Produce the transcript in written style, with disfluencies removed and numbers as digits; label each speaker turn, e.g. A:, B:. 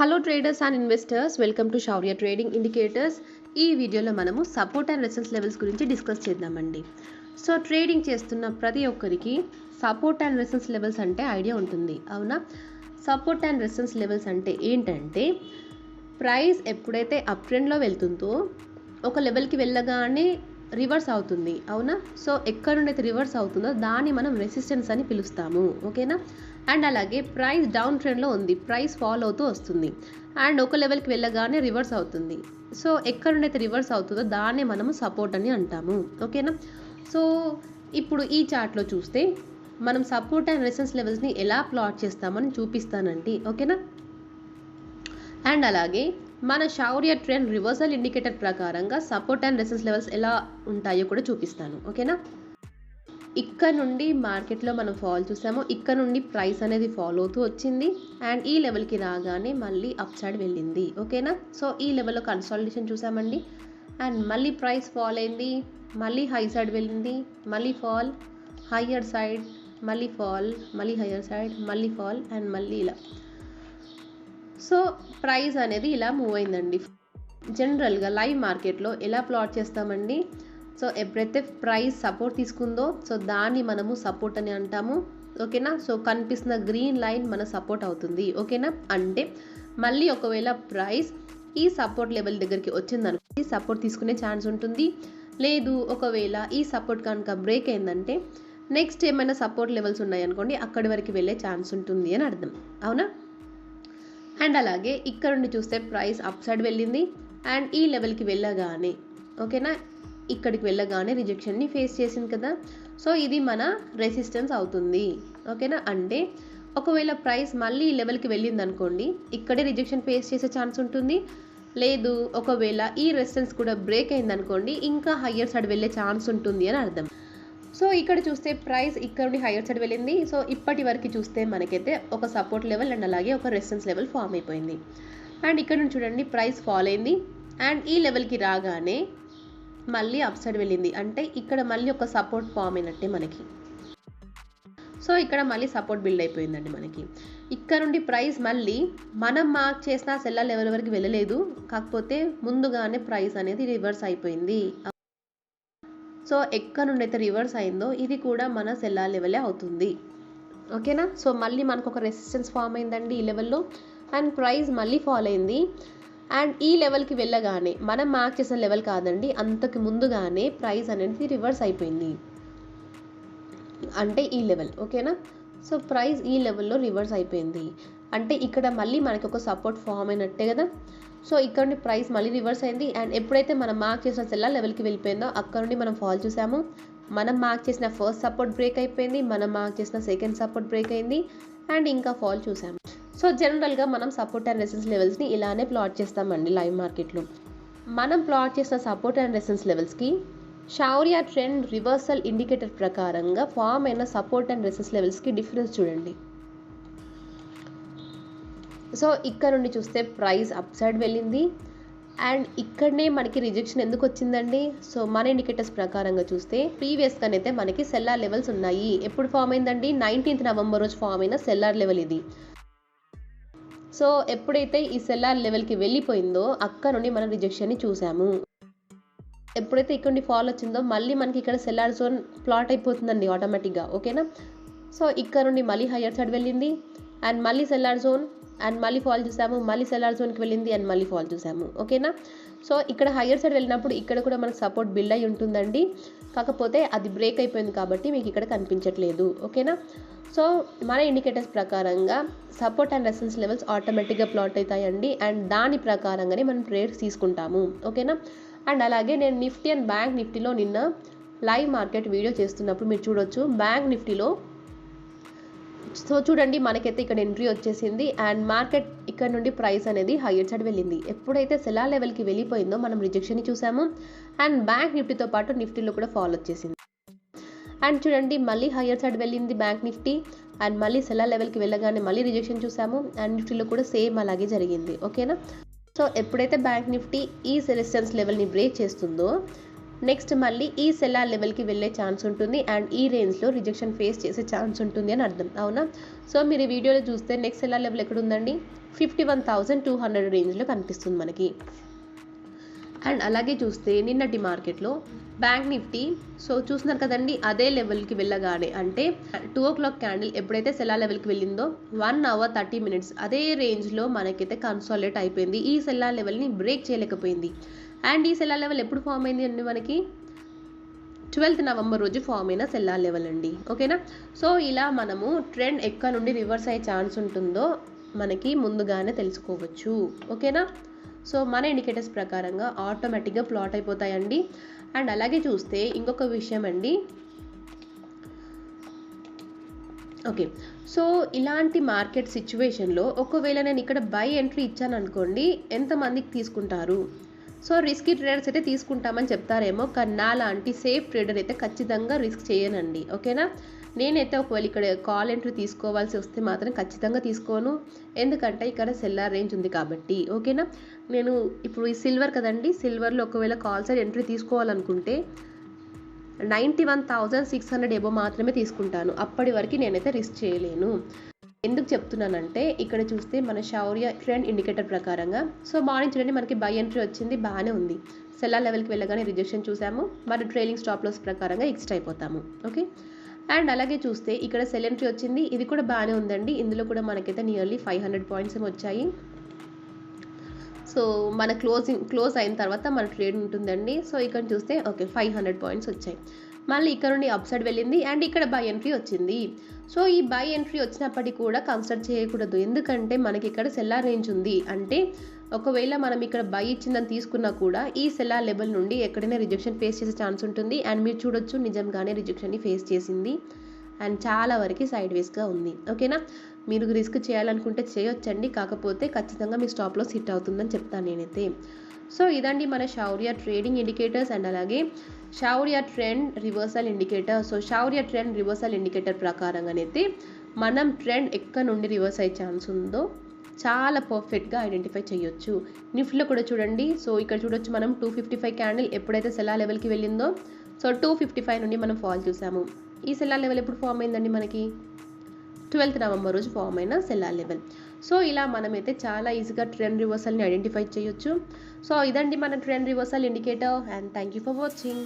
A: Hello traders and investors, welcome to Shaurya trading indicators. ఈ వీడియోలో మనము సపోర్ట్ అండ్ రెసిస్టెన్స్ లెవెల్స్ గురించి discuss చేద్దామండి. సో ట్రేడింగ్ చేస్తున్న ప్రతి ఒక్కరికి సపోర్ట్ అండ్ రెసిస్టెన్స్ లెవెల్స్ అంటే ఐడియా ఉంటుంది, అవునా? సపోర్ట్ అండ్ రెసిస్టెన్స్ లెవెల్స్ అంటే ఏంటంటే, ప్రైస్ ఎప్పుడైతే అప్ ట్రెండ్లో వెళ్తుందో ఒక లెవెల్కి వెళ్ళగానే రివర్స్ అవుతుంది, అవునా? సో ఎక్కడ నుండి అయితే రివర్స్ అవుతుందో దాన్ని మనం రెసిస్టెన్స్ అని పిలుస్తాము, ఓకేనా? అండ్ అలాగే ప్రైస్ డౌన్ ట్రెండ్లో ఉంది, ప్రైస్ ఫాల్ అవుతూ వస్తుంది అండ్ ఒక లెవెల్కి వెళ్ళగానే రివర్స్ అవుతుంది. సో ఎక్కడ నుండి అయితే రివర్స్ అవుతుందో దాన్ని మనము సపోర్ట్ అని అంటాము, ఓకేనా? సో ఇప్పుడు ఈ చార్ట్లో చూస్తే మనం సపోర్ట్ అండ్ రెసిస్టెన్స్ లెవెల్స్ని ఎలా ప్లాట్ చేస్తామని చూపిస్తానండి, ఓకేనా? అండ్ అలాగే మన శౌర్య ట్రెండ్ రివర్సల్ ఇండికేటర్ ప్రకారంగా సపోర్ట్ అండ్ రెసిస్టెన్స్ లెవెల్స్ ఎలా ఉంటాయో కూడా చూపిస్తాను, ఓకేనా? ఇక్కడ నుండి మార్కెట్లో మనం ఫాల్ చూసాము, ఇక్కడ నుండి ప్రైస్ అనేది ఫాల్ అవుతూ వచ్చింది అండ్ ఈ లెవెల్కి రాగానే మళ్ళీ అప్ సైడ్ వెళ్ళింది, ఓకేనా? సో ఈ లెవెల్లో కన్సాలిడేషన్ చూసామండి అండ్ మళ్ళీ ప్రైస్ ఫాల్ అయింది, మళ్ళీ హై సైడ్ వెళ్ళింది, మళ్ళీ ఫాల్, హయ్యర్ సైడ్, మళ్ళీ ఫాల్, మళ్ళీ హయ్యర్ సైడ్, మళ్ళీ ఫాల్ అండ్ మళ్ళీ ఇలా. సో ప్రైస్ అనేది ఇలా మూవ్ అయిందండి. జనరల్గా లైవ్ మార్కెట్లో ఎలా ప్లాట్ చేస్తామండి? సో ఎప్పుడైతే ప్రైస్ సపోర్ట్ తీసుకుందో సో దాన్ని మనము సపోర్ట్ అని అంటాము, ఓకేనా? సో కనిపిస్తున్న గ్రీన్ లైన్ మన సపోర్ట్ అవుతుంది, ఓకేనా? అంటే మళ్ళీ ఒకవేళ ప్రైస్ ఈ సపోర్ట్ లెవెల్ దగ్గరికి వచ్చిందనుకోండి సపోర్ట్ తీసుకునే ఛాన్స్ ఉంటుంది. లేదు ఒకవేళ ఈ సపోర్ట్ కనుక బ్రేక్ అయిందంటే నెక్స్ట్ ఏమైనా సపోర్ట్ లెవెల్స్ ఉన్నాయనుకోండి అక్కడి వరకు వెళ్ళే ఛాన్స్ ఉంటుంది అని అర్థం, అవునా? అండ్ అలాగే ఇక్కడ నుండి చూస్తే ప్రైస్ అప్ సైడ్ వెళ్ళింది అండ్ ఈ లెవెల్కి వెళ్ళగానే, ఓకేనా, ఇక్కడికి వెళ్ళగానే రిజెక్షన్ని ఫేస్ చేసింది కదా. సో ఇది మన రెసిస్టెన్స్ అవుతుంది, ఓకేనా? అంటే ఒకవేళ ప్రైస్ మళ్ళీ ఈ లెవెల్కి వెళ్ళింది అనుకోండి ఇక్కడే రిజెక్షన్ ఫేస్ చేసే ఛాన్స్ ఉంటుంది. లేదు ఒకవేళ ఈ రెసిస్టెన్స్ కూడా బ్రేక్ అయింది అనుకోండి ఇంకా హయ్యర్ సైడ్ వెళ్ళే ఛాన్స్ ఉంటుంది అని అర్థం. సో ఇక్కడ చూస్తే ప్రైస్ ఇక్కడ నుండి హయ్యర్ సైడ్ వెళ్ళింది. సో ఇప్పటి వరకు చూస్తే మనకైతే ఒక సపోర్ట్ లెవెల్ అండ్ అలాగే ఒక రెసిస్టెన్స్ లెవెల్ ఫామ్ అయిపోయింది అండ్ ఇక్కడ నుంచి చూడండి ప్రైస్ ఫాల్ అయింది అండ్ ఈ లెవెల్కి రాగానే మళ్ళీ అప్ సైడ్ వెళ్ళింది. అంటే ఇక్కడ మళ్ళీ ఒక సపోర్ట్ ఫామ్ అయినట్టే మనకి. సో ఇక్కడ మళ్ళీ సపోర్ట్ బిల్డ్ అయిపోయిందండి మనకి. ఇక్కడ నుండి ప్రైస్ మళ్ళీ మనం మార్క్ చేసిన సెల్లర్ లెవెల్ వరకు వెళ్ళలేదు, కాకపోతే ముందుగానే ప్రైస్ అనేది రివర్స్ అయిపోయింది. సో ఎక్కడ నుండి అయితే రివర్స్ అయిందో ఇది కూడా మన సెల్లార్ లెవెలే అవుతుంది, ఓకేనా? సో మళ్ళీ మనకు ఒక రెసిస్టెన్స్ ఫామ్ అయిందండి ఈ లెవెల్లో అండ్ ప్రైస్ మళ్ళీ ఫాల్ అయింది అండ్ ఈ లెవెల్కి వెళ్ళగానే మనం మార్క్ చేసిన లెవెల్ కాదండి అంతకు ముందుగానే ప్రైస్ అనేది రివర్స్ అయిపోయింది, అంటే ఈ లెవెల్, ఓకేనా? సో ప్రైస్ ఈ లెవెల్లో రివర్స్ అయిపోయింది అంటే ఇక్కడ మళ్ళీ మనకి ఒక సపోర్ట్ ఫామ్ అయినట్టే కదా. సో ఇక్కడ నుండి ప్రైస్ మళ్ళీ రివర్స్ అయింది అండ్ ఎప్పుడైతే మనం మార్క్ చేసిన సెల్లార్ లెవెల్కి వెళ్ళిపోయిందో అక్కడ నుండి మనం ఫాల్ చూసాము. మనం మార్క్ చేసిన ఫస్ట్ సపోర్ట్ బ్రేక్ అయిపోయింది, మనం మార్క్ చేసిన సెకండ్ సపోర్ట్ బ్రేక్ అయింది అండ్ ఇంకా ఫాల్ చూసాము. సో జనరల్గా మనం సపోర్ట్ అండ్ రెసిస్టెన్స్ లెవెల్స్ని ఇలానే ప్లాట్ చేస్తామండి లైవ్ మార్కెట్లో. మనం ప్లాట్ చేసిన సపోర్ట్ అండ్ రెసిస్టెన్స్ లెవెల్స్కి శౌర్య ట్రెండ్ రివర్సల్ ఇండికేటర్ ప్రకారంగా ఫామ్ అయిన సపోర్ట్ అండ్ రెసిస్టెన్స్ లెవెల్స్కి డిఫరెన్స్ చూడండి. సో ఇక్కడ నుండి చూస్తే ప్రైస్ అప్ సైడ్ వెళ్ళింది అండ్ ఇక్కడనే మనకి రిజెక్షన్ ఎందుకు వచ్చిందండి? సో మన ఇండికేటర్స్ ప్రకారంగా చూస్తే ప్రీవియస్గానైతే మనకి సెల్లార్ లెవెల్స్ ఉన్నాయి. ఎప్పుడు ఫామ్ అయిందండి? 19th నవంబర్ రోజు ఫామ్ అయిన సెల్లార్ లెవెల్ ఇది. సో ఎప్పుడైతే ఈ సెల్లార్ లెవెల్కి వెళ్ళిపోయిందో అక్కడ నుండి మనం రిజెక్షన్ని చూసాము. ఎప్పుడైతే ఇక్కడ నుండి ఫాల్ వచ్చిందో మళ్ళీ మనకి ఇక్కడ సెల్లార్ జోన్ ప్లాట్ అయిపోతుందండి ఆటోమేటిక్గా, ఓకేనా? సో ఇక్కడ నుండి మళ్ళీ హయ్యర్ సైడ్ వెళ్ళింది అండ్ మళ్ళీ సెల్లార్ జోన్ అండ్ మళ్ళీ ఫాల్ చూసాము, మళ్ళీ సెల్లార్ జోన్కి వెళ్ళింది అండ్ మళ్ళీ ఫాల్ చూసాము, ఓకేనా? సో ఇక్కడ హయ్యర్ సైడ్ వెళ్ళినప్పుడు ఇక్కడ కూడా మనకు సపోర్ట్ బిల్డ్ అయి ఉంటుందండి, కాకపోతే అది బ్రేక్ అయిపోయింది కాబట్టి మీకు ఇక్కడ కనిపించట్లేదు, ఓకేనా? సో మన ఇండికేటర్స్ ప్రకారంగా సపోర్ట్ అండ్ రెసిస్టెన్స్ లెవెల్స్ ఆటోమేటిక్గా ప్లాట్ అవుతాయండి అండ్ దాని ప్రకారంగానే మనం ట్రేడ్స్ తీసుకుంటాము, ఓకేనా? అండ్ అలాగే నేను నిఫ్టీ అండ్ బ్యాంక్ నిఫ్టీలో నిన్న లైవ్ మార్కెట్ వీడియో చేస్తున్నప్పుడు మీరు చూడొచ్చు బ్యాంక్ నిఫ్టీలో. సో చూడండి మనకైతే ఇక్కడ ఎంట్రీ వచ్చేసింది అండ్ మార్కెట్ ఇక్కడ నుండి ప్రైస్ అనేది హయ్యర్ సైడ్ వెళ్ళింది. ఎప్పుడైతే సెల్లార్ లెవెల్కి వెళ్ళిపోయిందో మనం రిజెక్షన్ని చూసాము అండ్ బ్యాంక్ నిఫ్టీతో పాటు నిఫ్టీలో కూడా ఫాల్ వచ్చేసింది అండ్ చూడండి మళ్ళీ హయ్యర్ సైడ్ వెళ్ళింది బ్యాంక్ నిఫ్టీ అండ్ మళ్ళీ సెల్లార్ లెవెల్కి వెళ్ళగానే మళ్ళీ రిజెక్షన్ చూసాము అండ్ నిఫ్టీలో కూడా సేమ్ అలాగే జరిగింది, ఓకేనా? సో ఎప్పుడైతే బ్యాంక్ నిఫ్టీ ఈ రెసిస్టెన్స్ లెవెల్ని బ్రేక్ చేస్తుందో నెక్స్ట్ మళ్ళీ ఈ సెల్లార్ లెవెల్కి వెళ్ళే ఛాన్స్ ఉంటుంది అండ్ ఈ రేంజ్లో రిజెక్షన్ ఫేస్ చేసే ఛాన్స్ ఉంటుంది అని అర్థం, అవునా? సో మీరు ఈ వీడియోలో చూస్తే నెక్స్ట్ సెల్లార్ లెవెల్ ఎక్కడ ఉందండి, 51,200 రేంజ్లో కనిపిస్తుంది మనకి. అండ్ అలాగే చూస్తే నిన్నటి మార్కెట్లో బ్యాంక్ నిఫ్టీ సో చూస్తున్నారు కదండి, అదే లెవెల్కి వెళ్ళగానే అంటే 2 o'clock క్యాండిల్ ఎప్పుడైతే సెల్లార్ లెవెల్కి వెళ్ళిందో 1 hour 30 minutes అదే రేంజ్లో మనకైతే కన్సాలిడేట్ అయిపోయింది. ఈ సెల్లార్ లెవెల్ని బ్రేక్ చేయలేకపోయింది. అండ్ ఈ సెల్లార్ లెవెల్ ఎప్పుడు ఫామ్ అయింది అండి మనకి 12th November రోజు ఫామ్ అయిన సెల్లార్ లెవెల్ అండి, ఓకేనా? సో ఇలా మనము ట్రెండ్ ఎక్కడ నుండి రివర్స్ అయ్యే ఛాన్స్ ఉంటుందో మనకి ముందుగానే తెలుసుకోవచ్చు, ఓకేనా? సో మన ఇండికేటర్స్ ప్రకారంగా ఆటోమేటిక్గా ప్లాట్ అయిపోతాయండి. అండ్ అలాగే చూస్తే ఇంకొక విషయం అండి, ఓకే, సో ఇలాంటి మార్కెట్ సిచ్యువేషన్లో ఒకవేళ నేను ఇక్కడ బై ఎంట్రీ ఇచ్చాను అనుకోండి, ఎంతమందికి తీసుకుంటారు? సో రిస్కీ ట్రేడర్స్ అయితే తీసుకుంటామని చెప్తారేమో, కానీ నా లాంటి సేఫ్ ట్రేడర్ అయితే ఖచ్చితంగా రిస్క్ చేయనండి, ఓకేనా? నేనైతే ఒకవేళ ఇక్కడ కాల్ ఎంట్రీ తీసుకోవాల్సి వస్తే మాత్రం ఖచ్చితంగా తీసుకోను, ఎందుకంటే ఇక్కడ సెల్లార్ రేంజ్ ఉంది కాబట్టి, ఓకేనా? నేను ఇప్పుడు ఈ సిల్వర్ కదండి, సిల్వర్లో ఒకవేళ కాల్ సైడ్ ఎంట్రీ తీసుకోవాలనుకుంటే 91,600 ఎబో మాత్రమే తీసుకుంటాను. అప్పటి వరకు నేనైతే రిస్క్ చేయలేను. ఎందుకు చెప్తున్నానంటే ఇక్కడ చూస్తే మన శౌర్య ట్రెండ్ ఇండికేటర్ ప్రకారంగా సో మార్నింగ్ చూడండి మనకి బై ఎంట్రీ వచ్చింది, బాగానే ఉంది. సెల్లార్ లెవెల్కి వెళ్ళగానే రిజెక్షన్ చూసాము, మరి ట్రైలింగ్ స్టాప్ లాస్ ప్రకారంగా ఎగ్జిట్ అయిపోతాము, ఓకే? అండ్ అలాగే చూస్తే ఇక్కడ సెల్ ఎంట్రీ వచ్చింది, ఇది కూడా బాగానే ఉందండి. ఇందులో కూడా మనకైతే నియర్లీ 500 పాయింట్స్ ఏమో వచ్చాయి. సో మన క్లోజ్ అయిన తర్వాత మన ట్రేడ్ ఉంటుందండి. సో ఇక్కడ చూస్తే ఓకే 500 పాయింట్స్ వచ్చాయి. మళ్ళీ ఇక్కడ నుండి అప్ సైడ్ వెళ్ళింది అండ్ ఇక్కడ బై ఎంట్రీ వచ్చింది. సో ఈ బై ఎంట్రీ వచ్చినప్పటికీ కూడా కన్సిడర్ చేయకూడదు, ఎందుకంటే మనకి ఇక్కడ సెల్లార్ రేంజ్ ఉంది. అంటే ఒకవేళ మనం ఇక్కడ బై ఇచ్చిందని తీసుకున్నా కూడా ఈ సెల్లార్ లెవెల్ నుండి ఎక్కడైనా రిజెక్షన్ ఫేస్ చేసే ఛాన్స్ ఉంటుంది. అండ్ మీరు చూడొచ్చు నిజంగానే రిజెక్షన్ని ఫేస్ చేసింది అండ్ చాలా వరకు సైడ్ వేస్గా ఉంది, ఓకేనా? మీరు రిస్క్ చేయాలనుకుంటే చేయొచ్చండి, కాకపోతే ఖచ్చితంగా మీ స్టాప్ లాస్ హిట్ అవుతుందని చెప్తాను నేనైతే. సో ఇదండి మన శౌర్య ట్రేడింగ్ ఇండికేటర్స్ అండ్ అలాగే శౌర్య ట్రెండ్ రివర్సల్ ఇండికేటర్. సో శౌర్య ట్రెండ్ రివర్సల్ ఇండికేటర్ ప్రకారంగానైతే మనం ట్రెండ్ ఎక్కడ నుండి రివర్స్ అయ్యే ఛాన్స్ ఉందో చాలా పర్ఫెక్ట్గా ఐడెంటిఫై చేయొచ్చు. నిఫ్టీలో కూడా చూడండి, సో ఇక్కడ చూడొచ్చు మనం 255 క్యాండిల్ ఎప్పుడైతే సెల్లార్ లెవెల్కి వెళ్ళిందో సో 255 నుండి మనం ఫాల్ చూసాము. ఈ సెల్లార్ లెవెల్ ఎప్పుడు ఫామ్ అయిందండి మనకి 12th November రోజు ఫామ్ అయిన సెల్లార్ లెవెల్. సో ఇలా మనమైతే చాలా ఈజీగా ట్రెండ్ రివర్సల్ని ఐడెంటిఫై చేయొచ్చు. సో ఇదండి మన trend reversal indicator and thank you for watching.